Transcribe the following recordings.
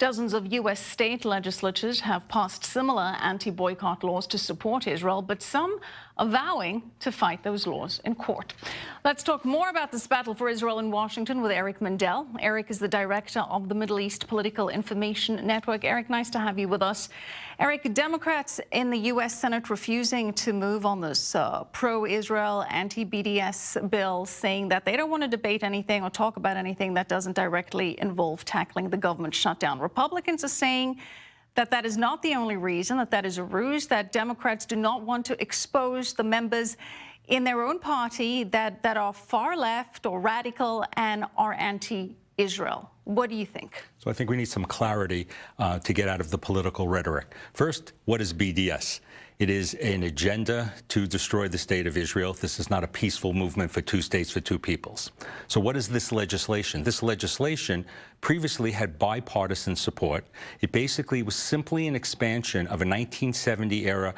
Dozens of U.S. state legislatures have passed similar anti-boycott laws to support Israel, but some are vowing to fight those laws in court. Let's talk more about this battle for Israel in Washington with Eric Mandel. Eric is the director of the Middle East Political Information Network. Eric, nice to have you with us. Eric, Democrats in the U.S. Senate refusing to move on this pro-Israel anti-BDS bill, saying that they don't want to debate anything or talk about anything that doesn't directly involve tackling the government shutdown. Republicans are saying that that is not the only reason, that that is a ruse, that Democrats do not want to expose the members in their own party that are far left or radical and are anti-Israel. What do you think? So I think we need some clarity to get out of the political rhetoric. First, what is BDS? It is an agenda to destroy the state of Israel. This is not a peaceful movement for two states, for two peoples. So what is this legislation? This legislation previously had bipartisan support. It basically was simply an expansion of a 1970-era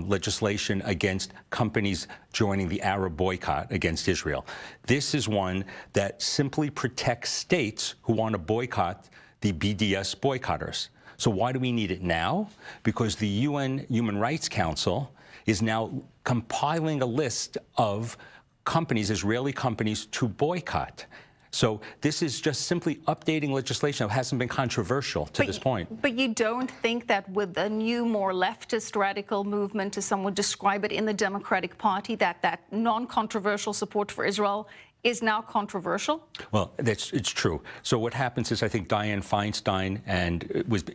legislation against companies joining the Arab boycott against Israel. This is one that simply protects states who want to boycott the BDS boycotters. So why do we need it now? Because the UN Human Rights Council is now compiling a list of companies, Israeli companies, to boycott. So this is just simply updating legislation that hasn't been controversial to this point. But you don't think that with a new, more leftist radical movement, as some would describe it, in the Democratic Party, that non-controversial support for Israel is now controversial? Well, it's true. So what happens is, I think Dianne Feinstein,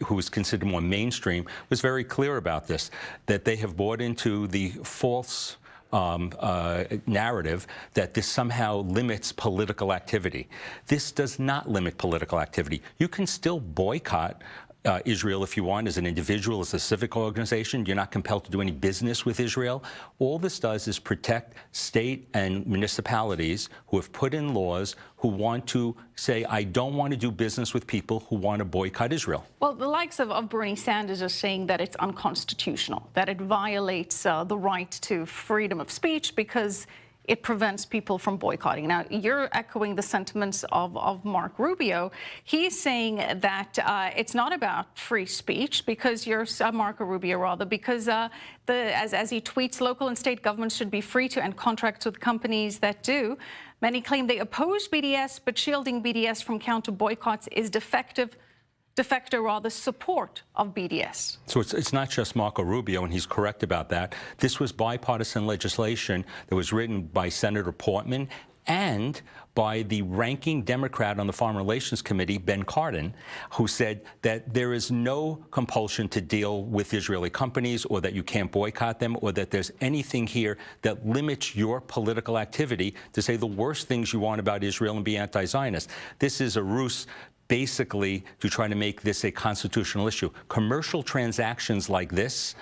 who was considered more mainstream, was very clear about this, that they have bought into the false narrative that this somehow limits political activity. This does not limit political activity. You can still boycott Israel if you want, as an individual, as a civic organization. You're not compelled to do any business with Israel. All this does is protect state and municipalities who have put in laws who want to say, I don't want to do business with people who want to boycott Israel. Well, the likes of Bernie Sanders are saying that it's unconstitutional, that it violates the right to freedom of speech because it prevents people from boycotting. Now, you're echoing the sentiments of Marco Rubio. He's saying that it's not about free speech because Marco Rubio, rather, because as he tweets, local and state governments should be free to end contracts with companies that do. Many claim they oppose BDS, but shielding BDS from counter boycotts is de facto, rather, support of BDS. So it's not just Marco Rubio, and he's correct about that. This was bipartisan legislation that was written by Senator Portman and by the ranking Democrat on the Foreign Relations Committee, Ben Cardin, who said that there is no compulsion to deal with Israeli companies, or that you can't boycott them, or that there's anything here that limits your political activity to say the worst things you want about Israel and be anti-Zionist. This is a ruse basically to try to make this a constitutional issue. Commercial transactions like this,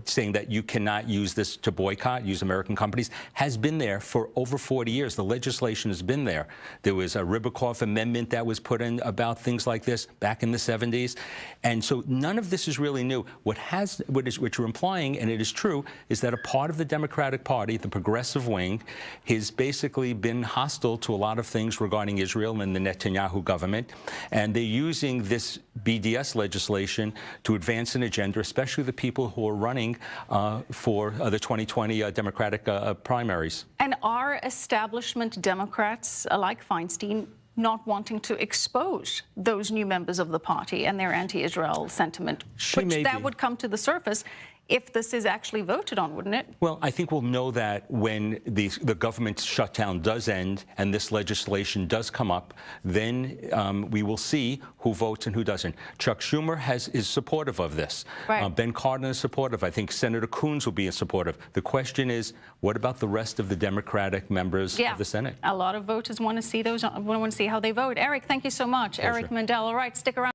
saying that you cannot use this to boycott, use American companies, has been there for over 40 years. The legislation has been there. There was a Ribicoff amendment that was put in about things like this back in the 70s. And so none of this is really new. What you're implying, and it is true, is that a part of the Democratic Party, the progressive wing, has basically been hostile to a lot of things regarding Israel and the Netanyahu government. And they're using this BDS legislation to advance an agenda, especially the people who are running for the 2020 Democratic primaries. And are establishment Democrats, like Feinstein, not wanting to expose those new members of the party and their anti-Israel sentiment? That would come to the surface if this is actually voted on, wouldn't it? Well, I think we'll know that when the government shutdown does end and this legislation does come up, then we will see who votes and who doesn't. Chuck Schumer is supportive of this. Right. Ben Cardin is supportive. I think Senator Coons will be supportive. The question is, what about the rest of the Democratic members of the Senate? A lot of voters want to see how they vote. Eric, thank you so much. Pleasure. Eric Mandel. All right, stick around.